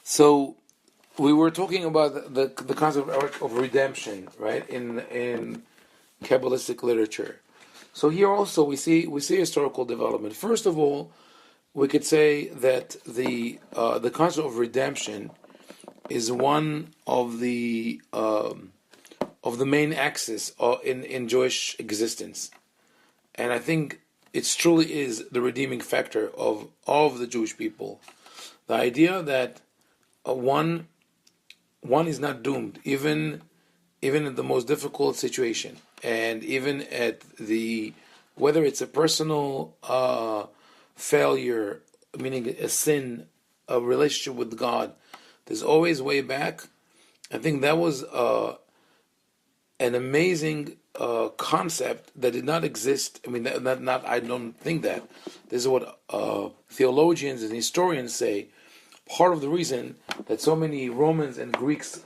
So we were talking about the concept of redemption, right? In Kabbalistic literature. So here also we see historical development. First of all, we could say that the concept of redemption is one of the main axis in Jewish existence, and I think it truly is the redeeming factor of all of the Jewish people. The idea that one is not doomed, even in the most difficult situation, and even at the whether it's a personal failure, meaning a sin, a relationship with God, there's always way back. I think that was an amazing concept that did not exist. I mean, not I don't think that. This is what theologians and historians say. Part of the reason that so many Romans and Greeks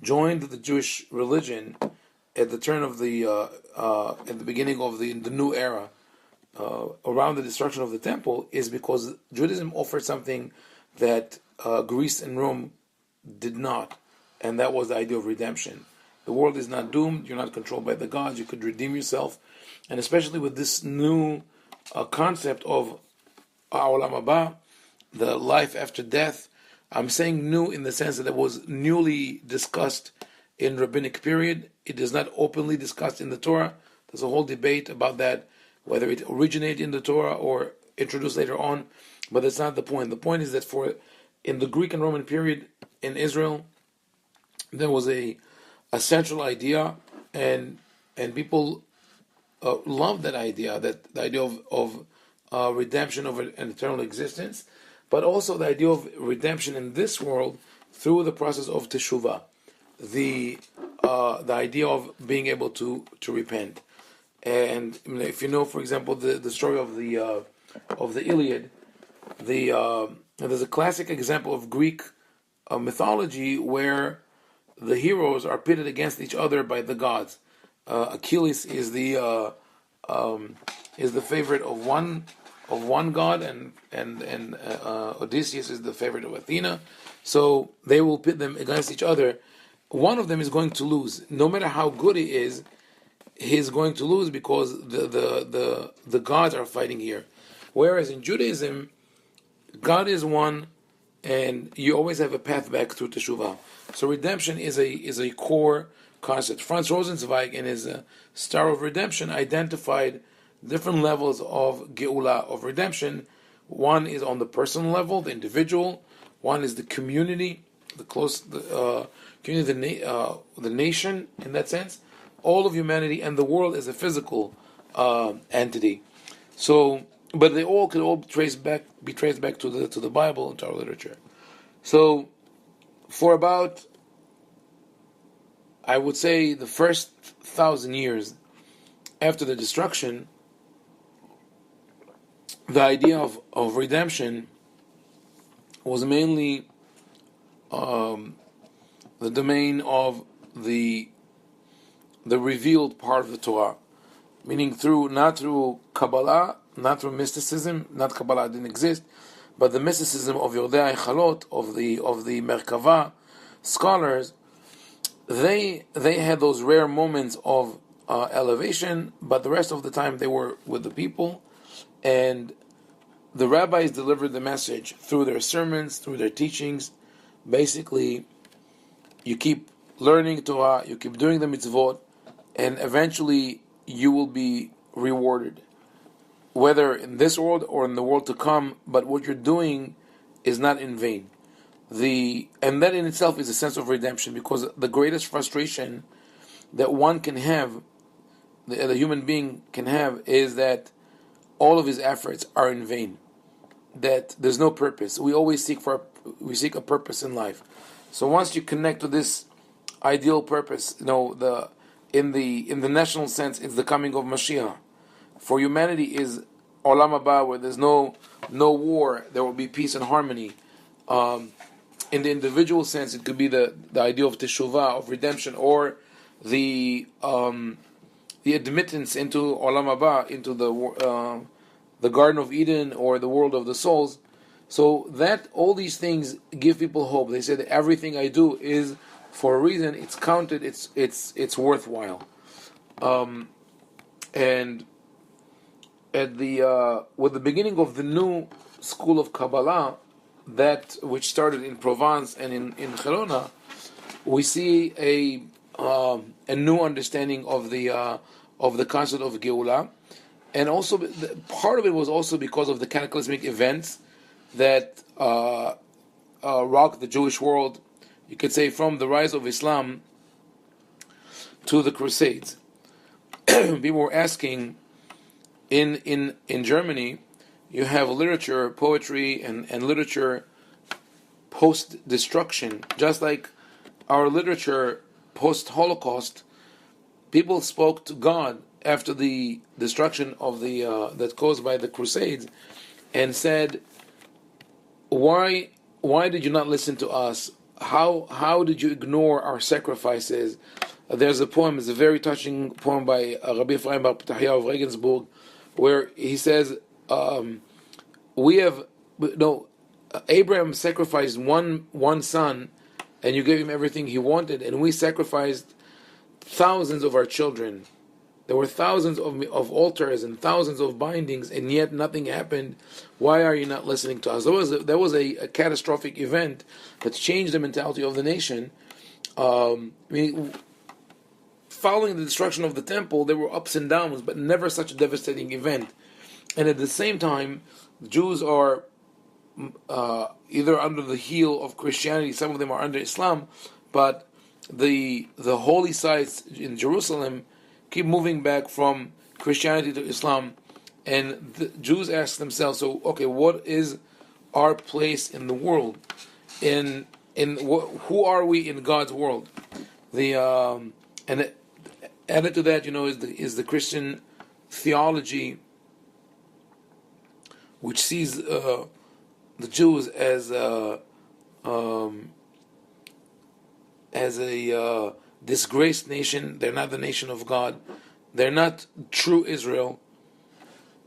joined the Jewish religion at the turn of at the beginning of the new era, around the destruction of the temple, is because Judaism offered something that Greece and Rome did not, and that was the idea of redemption. The world is not doomed. You're not controlled by the gods. You could redeem yourself, and especially with this new concept of Olam Haba, the life after death. I'm saying new in the sense that it was newly discussed in rabbinic period. It is not openly discussed in the Torah. There's a whole debate about that, whether it originated in the Torah or introduced later on, but that's not the point. The point is that in the Greek and Roman period in Israel, there was a central idea, and people loved that idea, that the idea of redemption of an eternal existence, but also the idea of redemption in this world through the process of teshuvah, the idea of being able to repent. And if you know, for example, the story of the Iliad, there's a classic example of Greek mythology where the heroes are pitted against each other by the gods. Achilles is the favorite of one god, and Odysseus is the favorite of Athena. So they will pit them against each other. One of them is going to lose, no matter how good he is. He's going to lose because the gods are fighting here. Whereas in Judaism, God is one, and you always have a path back through teshuvah. So redemption is a core concept. Franz Rosenzweig, in his Star of Redemption, identified different levels of geula, of redemption. One is on the personal level, the individual. One is the community, the community, the nation, in that sense. All of humanity, and the world as a physical entity. So, but they all could be traced back to the Bible and to our literature. So, for about, I would say, the first 1,000 years after the destruction, the idea of redemption was mainly the domain of the revealed part of the Torah, meaning not through Kabbalah, not through mysticism. Not Kabbalah didn't exist, but the mysticism of Yodei Chalot, of the Merkava scholars. They had those rare moments of elevation, but the rest of the time they were with the people, and the rabbis delivered the message through their sermons, through their teachings. Basically, you keep learning Torah, you keep doing the mitzvot, and eventually you will be rewarded, whether in this world or in the world to come. But what you're doing is not in vain. And that in itself is a sense of redemption, because the greatest frustration that one can have, the human being can have, is that all of his efforts are in vain. That there's no purpose. We always seek a purpose in life. So once you connect to this ideal purpose, in the national sense, it's the coming of Mashiach. For humanity is Olam Haba, where there's no war, there will be peace and harmony. In the individual sense, it could be the idea of teshuvah, of redemption, or the admittance into Olam Haba, into the Garden of Eden, or the world of the souls. So that all these things give people hope. They say that everything I do is for a reason. It's counted. It's worthwhile. And at the with the beginning of the new school of Kabbalah, that which started in Provence and in Gerona, we see a new understanding of the concept of Geula, and also part of it was also because of the cataclysmic events that rocked the Jewish world. You could say from the rise of Islam to the Crusades. People were asking in Germany, you have literature, poetry, and literature post-destruction, just like our literature post-Holocaust. People spoke to God after the destruction of the that caused by the Crusades, and said, "Why did you not listen to us? How did you ignore our sacrifices?" There's a poem. It's a very touching poem by Rabbi Ephraim Bar Ptahya of Regensburg, where he says, Abraham sacrificed one son, and you gave him everything he wanted, and we sacrificed thousands of our children. There were thousands of altars and thousands of bindings, and yet nothing happened. Why are you not listening to us? There was a catastrophic event that changed the mentality of the nation. Following the destruction of the temple, there were ups and downs, but never such a devastating event. And at the same time, Jews are either under the heel of Christianity, some of them are under Islam, but the holy sites in Jerusalem keep moving back from Christianity to Islam, and the Jews ask themselves, so okay, what is our place in the world? Who are we in God's world? And added to that, is the Christian theology, which sees the Jews as a disgraced nation. They're not the nation of God. They're not true Israel.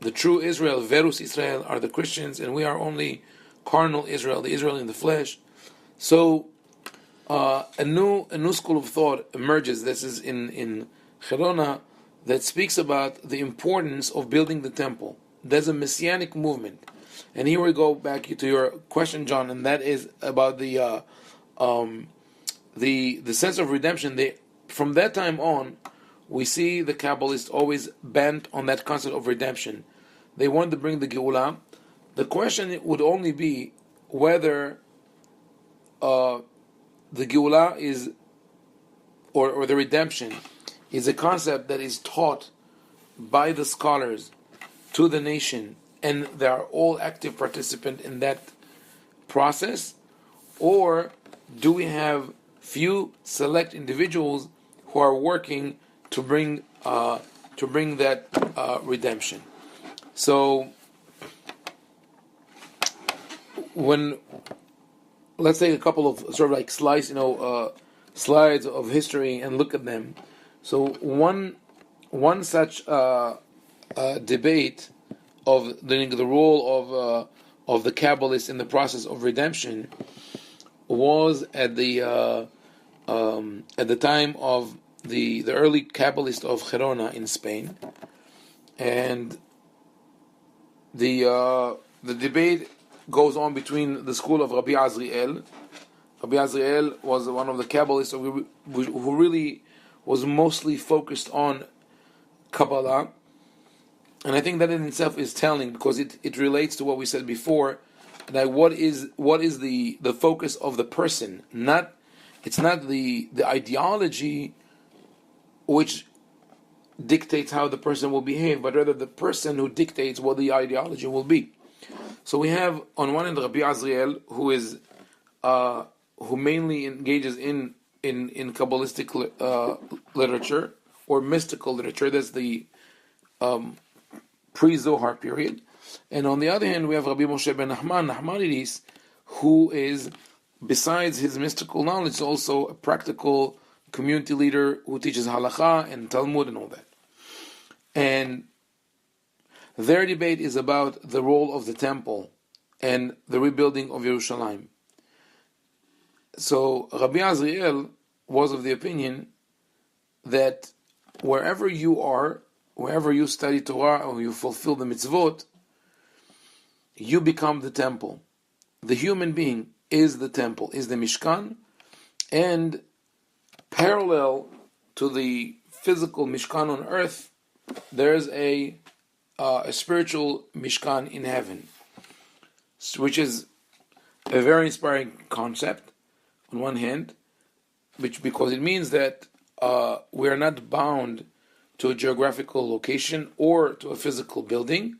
The true Israel, Verus Israel, are the Christians, and we are only carnal Israel, the Israel in the flesh. So a new school of thought emerges. This is in Gerona, that speaks about the importance of building the temple. There's a messianic movement, and here we go back to your question, John, and that is about the sense of redemption. From that time on, we see the Kabbalists always bent on that concept of redemption. They wanted to bring the Geula. The question would only be whether the Geula is, or the redemption, is a concept that is taught by the scholars to the nation, and they are all active participants in that process, or do we have few select individuals who are working to bring that redemption? So, let's take a couple of sort of like slides of history and look at them. So one such debate of the role of the Kabbalists in the process of redemption was at the time of the early Kabbalists of Gerona in Spain, and the debate goes on between the school of Rabbi Azriel. Rabbi Azriel was one of the Kabbalists who really was mostly focused on Kabbalah, and I think that in itself is telling, because it relates to what we said before, that what is the focus of the person. It's not the ideology which dictates how the person will behave, but rather the person who dictates what the ideology will be. So we have on one end Rabbi Azriel, who mainly engages in Kabbalistic literature or mystical literature. That's the pre-Zohar period. And on the other hand, we have Rabbi Moshe ben Nachmanides, who is, besides his mystical knowledge, also a practical community leader who teaches halakha and Talmud and all that. And their debate is about the role of the temple and the rebuilding of Yerushalayim. So Rabbi Azriel was of the opinion that wherever you are, wherever you study Torah or you fulfill the mitzvot, you become the temple. The human being is the temple, is the Mishkan, and parallel to the physical Mishkan on earth, there's a spiritual Mishkan in heaven, which is a very inspiring concept on one hand, because it means that we are not bound to a geographical location or to a physical building.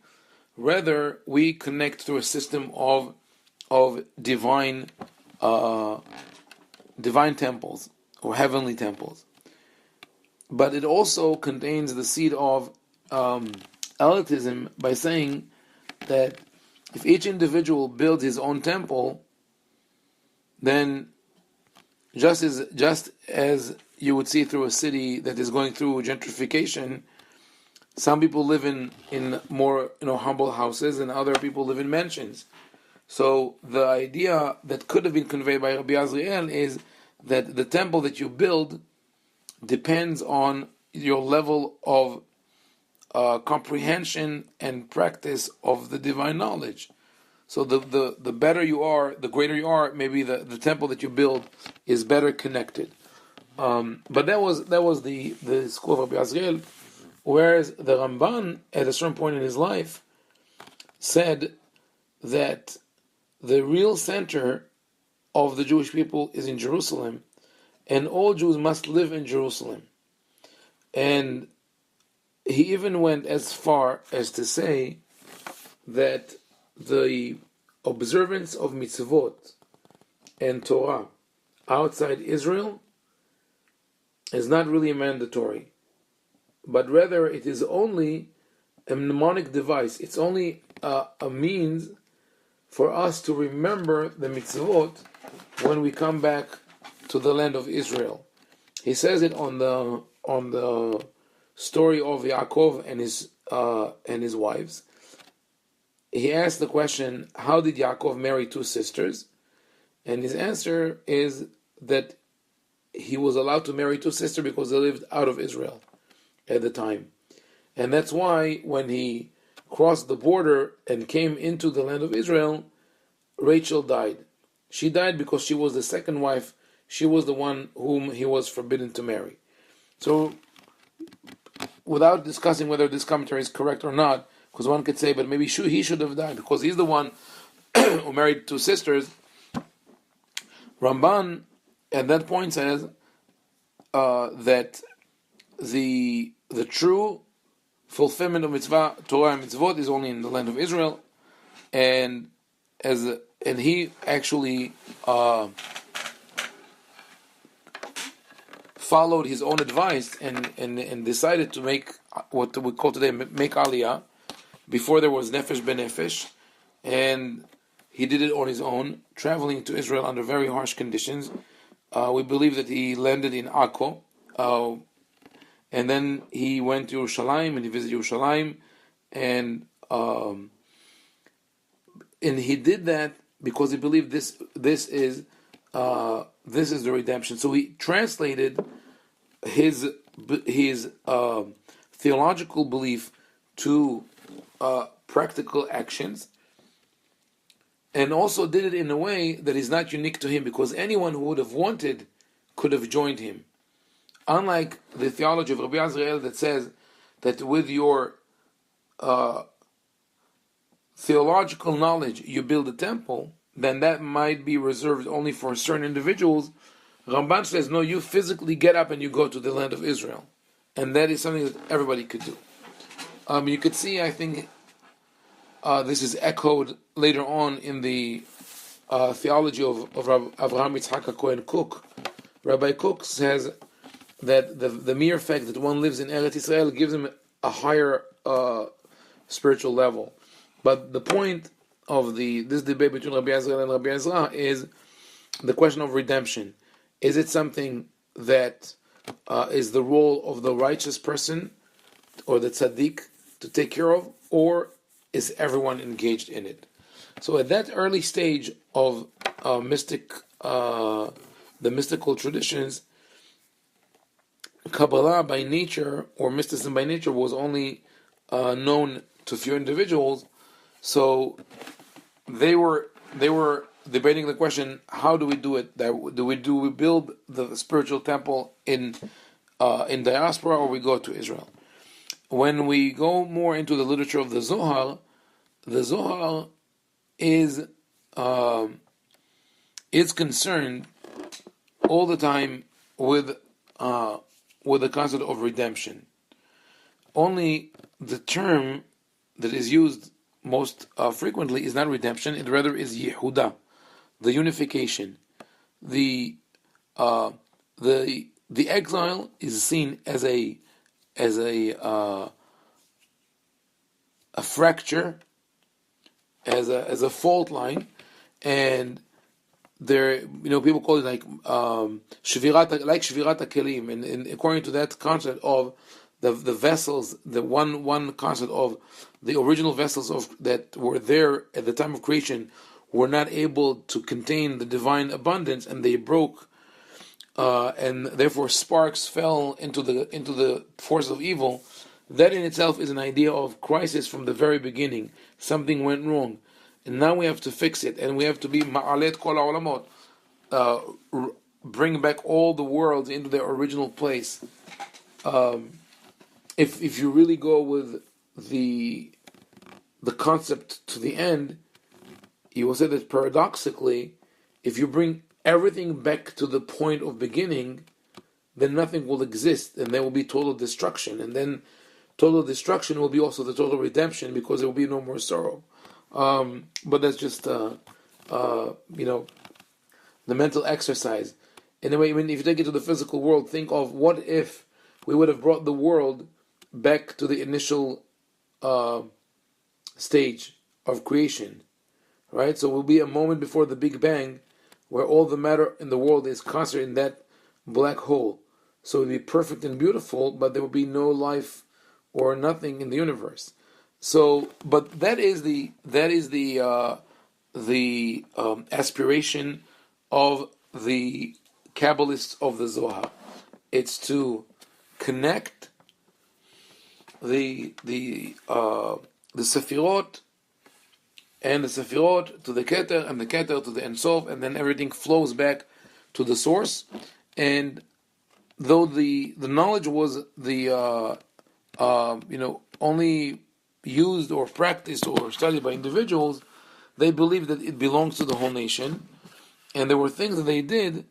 Rather, we connect through a system of divine temples or heavenly temples. But it also contains the seed of elitism by saying that if each individual builds his own temple, then just as you would see through a city that is going through gentrification, some people live in more humble houses, and other people live in mansions. So the idea that could have been conveyed by Rabbi Azriel is that the temple that you build depends on your level of comprehension and practice of the divine knowledge. So the better you are, the greater you are, maybe the temple that you build is better connected. But that was the school of Rabbi Azriel, whereas the Ramban, at a certain point in his life, said that the real center of the Jewish people is in Jerusalem, and all Jews must live in Jerusalem. And he even went as far as to say that the observance of mitzvot and Torah outside Israel is not really mandatory, but rather it is only a mnemonic device. It's only a means for us to remember the mitzvot when we come back to the land of Israel. He says it on the story of Yaakov and his wives. He asked the question, how did Yaakov marry two sisters? And his answer is that he was allowed to marry two sisters because they lived out of Israel at the time. And that's why when he crossed the border and came into the land of Israel, Rachel died. She died because she was the second wife. She was the one whom he was forbidden to marry. So, without discussing whether this commentary is correct or not, because one could say, but maybe he should have died because he's the one who married two sisters. Ramban at that point says that the true fulfillment of mitzvah, Torah and mitzvot is only in the land of Israel, and he actually followed his own advice and decided to make what we call today make aliyah before there was nefesh benefesh, and he did it on his own, traveling to Israel under very harsh conditions. We believe that he landed in Akko, and then he went to Yerushalayim and he visited Yerushalayim, and he did that because he believed this is the redemption. So he translated his theological belief to practical actions, and also did it in a way that is not unique to him, because anyone who would have wanted could have joined him. Unlike the theology of Rabbi Azriel that says that with your theological knowledge you build a temple, then that might be reserved only for certain individuals. Ramban says, no, you physically get up and you go to the land of Israel. And that is something that everybody could do. You could see, I think, this is echoed later on in the theology of Avraham Yitzhak HaKohen Kook. Rabbi Kook says that the mere fact that one lives in Eretz Israel gives him a higher spiritual level. But the point of this debate between Rabbi Azriel and Rabbi Ezra is the question of redemption. Is it something that is the role of the righteous person or the tzaddik to take care of, or is everyone engaged in it? So at that early stage of the mystical traditions, Kabbalah by nature, or mysticism by nature, was only known to few individuals. So they were debating the question: how do we do it? Do we build the spiritual temple in diaspora, or we go to Israel? When we go more into the literature of the Zohar is concerned all the time with the concept of redemption. Only the term that is used most frequently is not redemption; it rather is Yehuda, the unification. The exile is seen as a fracture, as a fault line, and there, people call it like shvirat kelim, and according to that concept of the vessels, the one concept of the original vessels that were there at the time of creation were not able to contain the divine abundance, and they broke, and therefore sparks fell into the force of evil. That in itself is an idea of crisis from the very beginning. Something went wrong, and now we have to fix it, and we have to be ma'alet kol ha'olamot, bring back all the worlds into their original place. If you really go with the concept to the end, you will say that paradoxically, if you bring everything back to the point of beginning, then nothing will exist, and there will be total destruction, and then total destruction will be also the total redemption, because there will be no more sorrow. But that's just the mental exercise. Anyway, if you take it to the physical world, think of what if we would have brought the world back to the initial stage of creation, right? So it will be a moment before the Big Bang, where all the matter in the world is concentrated in that black hole. So it will be perfect and beautiful, but there will be no life or nothing in the universe. So, but that is the aspiration of the Kabbalists of the Zohar. It's to connect the Sefirot, and the Sefirot to the Keter, and the Keter to the Ein Sof, and then everything flows back to the source. And though the knowledge was only used or practiced or studied by individuals, they believed that it belongs to the whole nation, and there were things that they did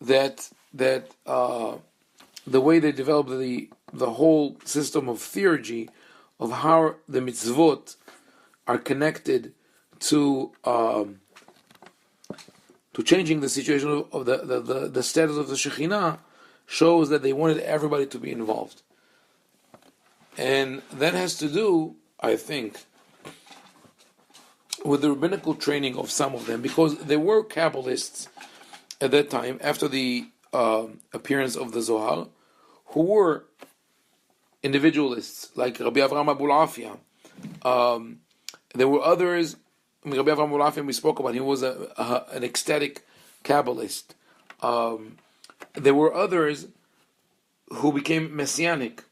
that the way they developed the whole system of theurgy of how the mitzvot are connected to changing the situation of the status of the Shekhinah, shows that they wanted everybody to be involved. And that has to do, I think, with the rabbinical training of some of them, because there were Kabbalists at that time, after the appearance of the Zohar, who were individualists, like Rabbi Avraham Abulafia. There were others. Rabbi Avraham Abulafia, we spoke about, he was an ecstatic Kabbalist. There were others who became messianic,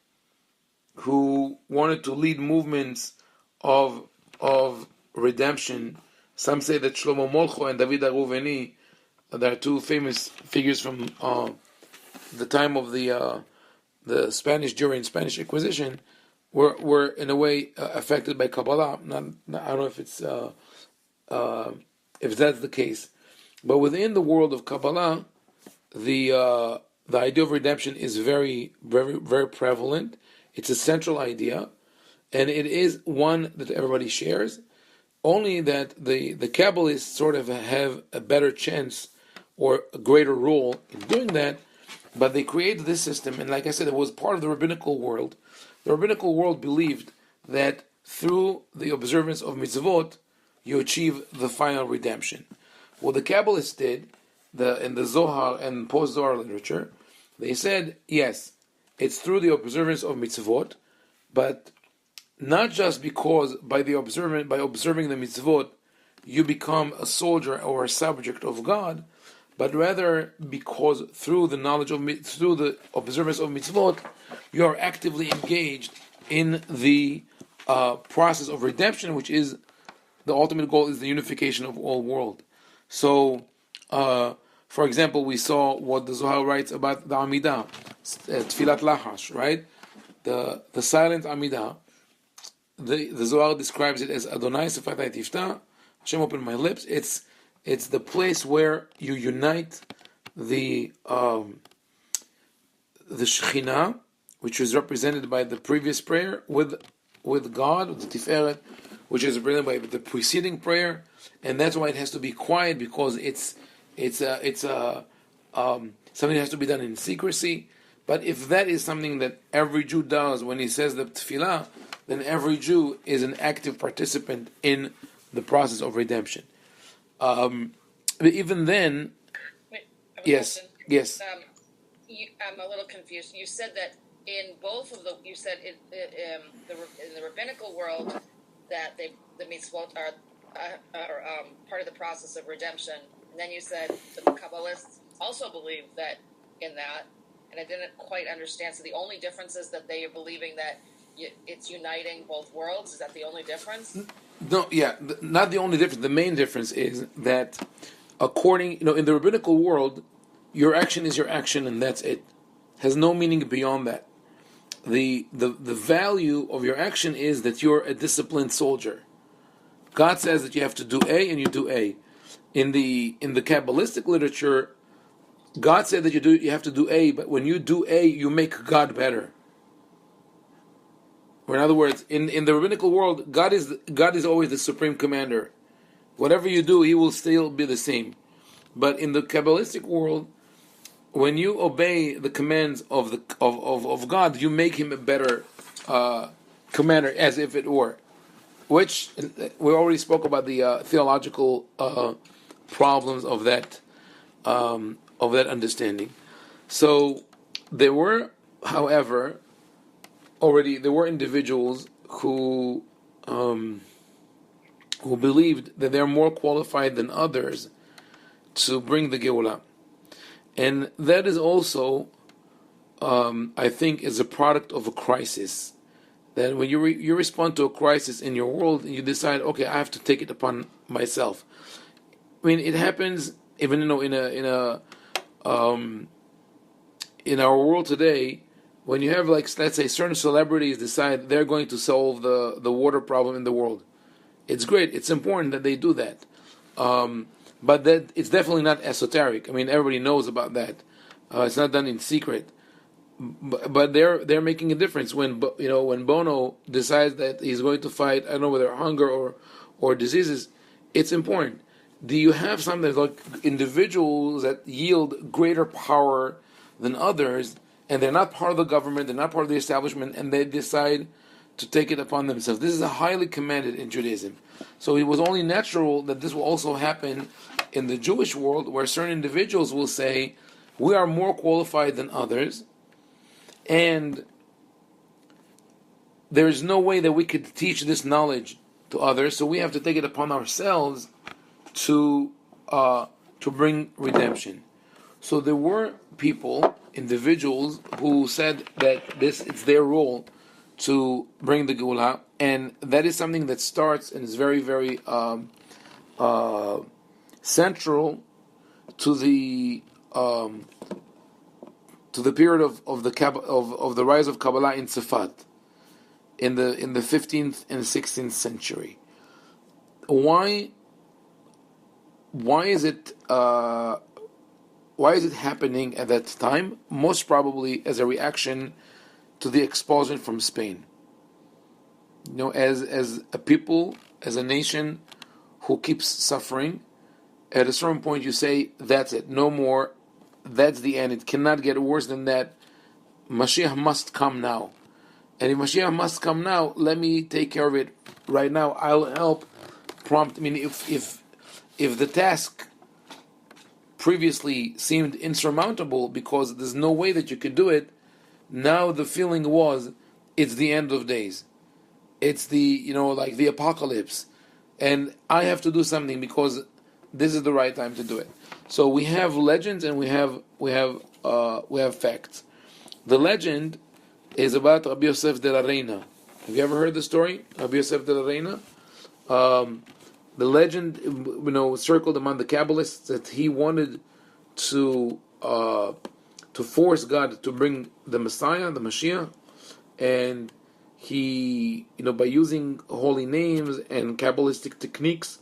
who wanted to lead movements of redemption. Some say that Shlomo Molcho and David HaRuveni, there are two famous figures from the time of the Spanish, during Spanish Inquisition, were in a way affected by Kabbalah. I don't know if it's if that's the case, but within the world of Kabbalah, the idea of redemption is very, very, very prevalent. It's a central idea, and it is one that everybody shares. Only that the Kabbalists sort of have a better chance or a greater role in doing that, but they created this system, and like I said, it was part of the rabbinical world. The rabbinical world believed that through the observance of mitzvot, you achieve the final redemption. What the Kabbalists did, in the Zohar and post-Zohar literature, they said, yes, it's through the observance of mitzvot, but not just because by observing the mitzvot, you become a soldier or a subject of God, but rather because through the knowledge of through the observance of mitzvot, you are actively engaged in the process of redemption, which is the ultimate goal is the unification of all world. So, for example, we saw what the Zohar writes about the Amidah, Tfilat Lahash, right? The silent Amidah. The Zohar describes it as Adonai Sefatai Tifta, Hashem opened my lips. It's the place where you unite the Shekhinah, which is represented by the previous prayer, with God, with the Tiferet, which is represented by the preceding prayer, and that's why it has to be quiet, because it's something that has to be done in secrecy. But if that is something that every Jew does when he says the tefillah, then every Jew is an active participant in the process of redemption. But even then, yes. I'm a little confused. You said that in both of in the rabbinical world that the mitzvot are part of the process of redemption, and then you said the Kabbalists also believe that in that, and I didn't quite understand. So the only difference is that they are believing that it's uniting both worlds. Is that the only difference? No, not the only difference. The main difference is that according, in the rabbinical world, your action is your action, and that's it. Has no meaning beyond that. The value of your action is that you're a disciplined soldier. God says that you have to do A, and you do A. In the Kabbalistic literature, God said that you have to do A, but when you do A, you make God better. Or in other words, in the rabbinical world, God is always the supreme commander. Whatever you do, He will still be the same. But in the Kabbalistic world, when you obey the commands of God, you make Him a better commander, as if it were. Which we already spoke about the theological problems of that understanding. So there were, however, there were individuals who believed that they're more qualified than others to bring the Geulah. And that is also, I think, is a product of a crisis. That when you respond to a crisis in your world, and you decide, okay, I have to take it upon myself. I mean, it happens even in our world today. When you have, let's say, certain celebrities decide they're going to solve the water problem in the world, it's great. It's important that they do that. But that it's definitely not esoteric. I mean, everybody knows about that. It's not done in secret. But they're making a difference when Bono decides that he's going to fight, I don't know whether hunger or diseases. It's important. Do you have something like individuals that yield greater power than others, and they're not part of the government, they're not part of the establishment, and they decide to take it upon themselves? This is highly commanded in Judaism. So it was only natural that this will also happen in the Jewish world, where certain individuals will say, we are more qualified than others, and there is no way that we could teach this knowledge to others, so we have to take it upon ourselves to bring redemption. So there were individuals who said that it's their role to bring the Geulah, and that is something that starts and is very, very central to the period of the rise of Kabbalah in Tzfat in the 15th and 16th century. Why is it happening at that time? Most probably as a reaction to the expulsion from Spain. As a people, as a nation who keeps suffering, at a certain point you say, that's it, no more, that's the end, it cannot get worse than that, Mashiach must come now. And if Mashiach must come now, let me take care of it right now, I'll help prompt. I mean, if the task previously seemed insurmountable because there's no way that you could do it, now the feeling was, it's the end of days. It's the, like the apocalypse. and I have to do something because this is the right time to do it. So we have legends and we have facts. The legend is about Rabbi Yosef de la Reina. Have you ever heard the story, Rabbi Yosef de la Reina? The legend, circled among the Kabbalists that he wanted to force God to bring the Messiah, the Mashiach, and he, by using holy names and Kabbalistic techniques,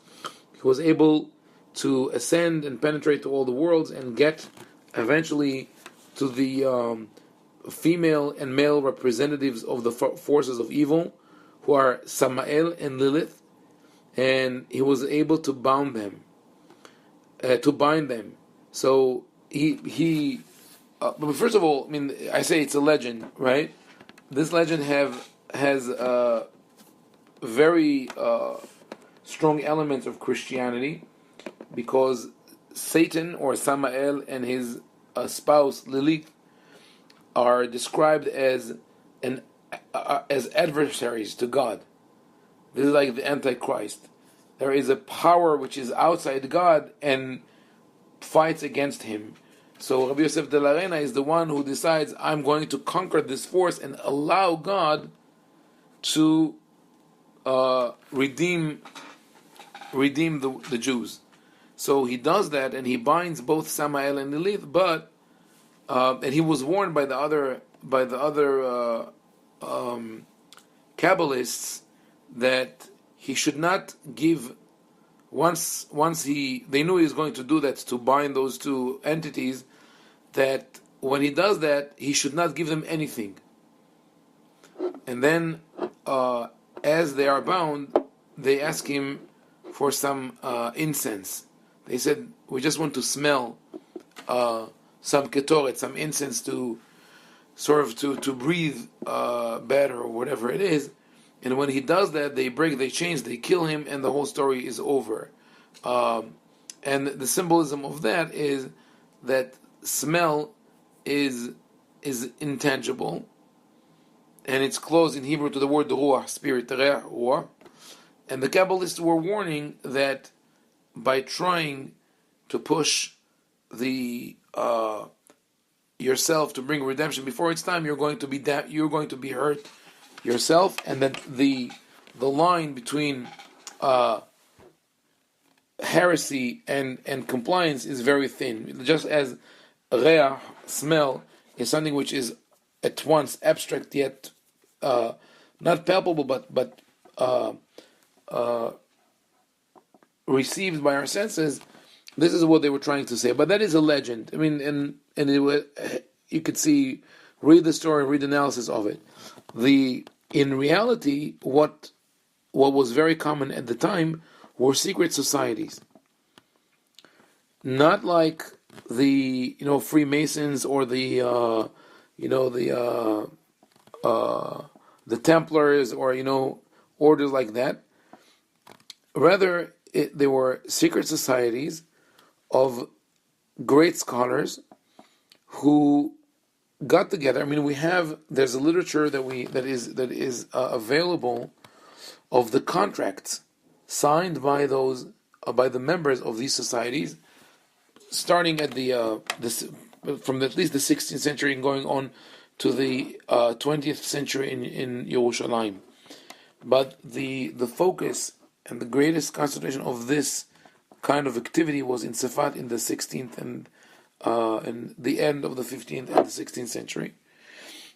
he was able to ascend and penetrate to all the worlds and get eventually to the female and male representatives of the forces of evil, who are Samael and Lilith, and he was able to bind them. So he but first of all, I say it's a legend, right? This legend has very strong elements of Christianity, because Satan, or Samael, and his spouse Lilith are described as adversaries to God. This is like the Antichrist. There is a power which is outside God and fights against him. So Rabbi Yosef de la Reina is the one who decides, I'm going to conquer this force and allow God to redeem the Jews. So he does that, and he binds both Samael and Lilith, but and he was warned by the other Kabbalists that he should not give, once they knew he was going to do that, to bind those two entities, that when he does that, he should not give them anything. And then as they are bound, they ask him for some incense. They said, we just want to smell some ketoret, some incense, to sort of to breathe better, or whatever it is. And when he does that, they change, they kill him, and the whole story is over. And the symbolism of that is that smell is intangible, and it's close in Hebrew to the word ruach, spirit, ruach. And the Kabbalists were warning that by trying to push the yourself to bring redemption before its time, you're going to be hurt yourself, and that the line between heresy and compliance is very thin. Just as reach, smell, is something which is at once abstract yet not palpable, but received by our senses. This is what they were trying to say, but that is a legend. And you could read the story, read the analysis of it. In reality, what was very common at the time were secret societies, not like the Freemasons or the Templars, or orders like that. Rather, they were secret societies of great scholars who got together. There's a literature that is available of the contracts signed by the members of these societies, starting at from at least the 16th century and going on to the 20th century in Yerushalayim. But the focus and the greatest concentration of this kind of activity was in Safat in the 16th and the end of the 15th and the 16th century.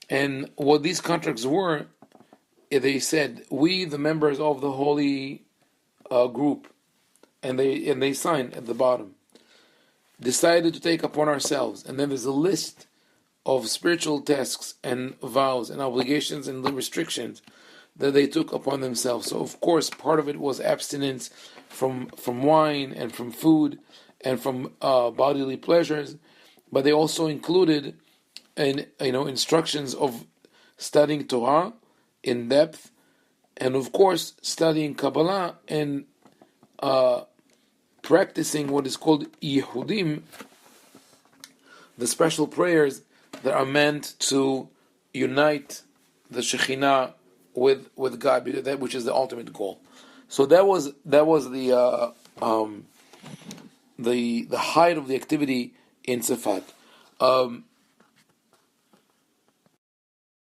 And what these contracts were, they said, we, the members of the holy group, and they signed at the bottom, decided to take upon ourselves. And then there's a list of spiritual tasks and vows and obligations and restrictions that they took upon themselves. So of course, part of it was abstinence from wine and from food and from bodily pleasures, but they also included instructions of studying Torah in depth, and of course studying Kabbalah and practicing what is called Yehudim, the special prayers that are meant to unite the Shekhinah with God, that which is the ultimate goal. So that was the height of the activity in Safat.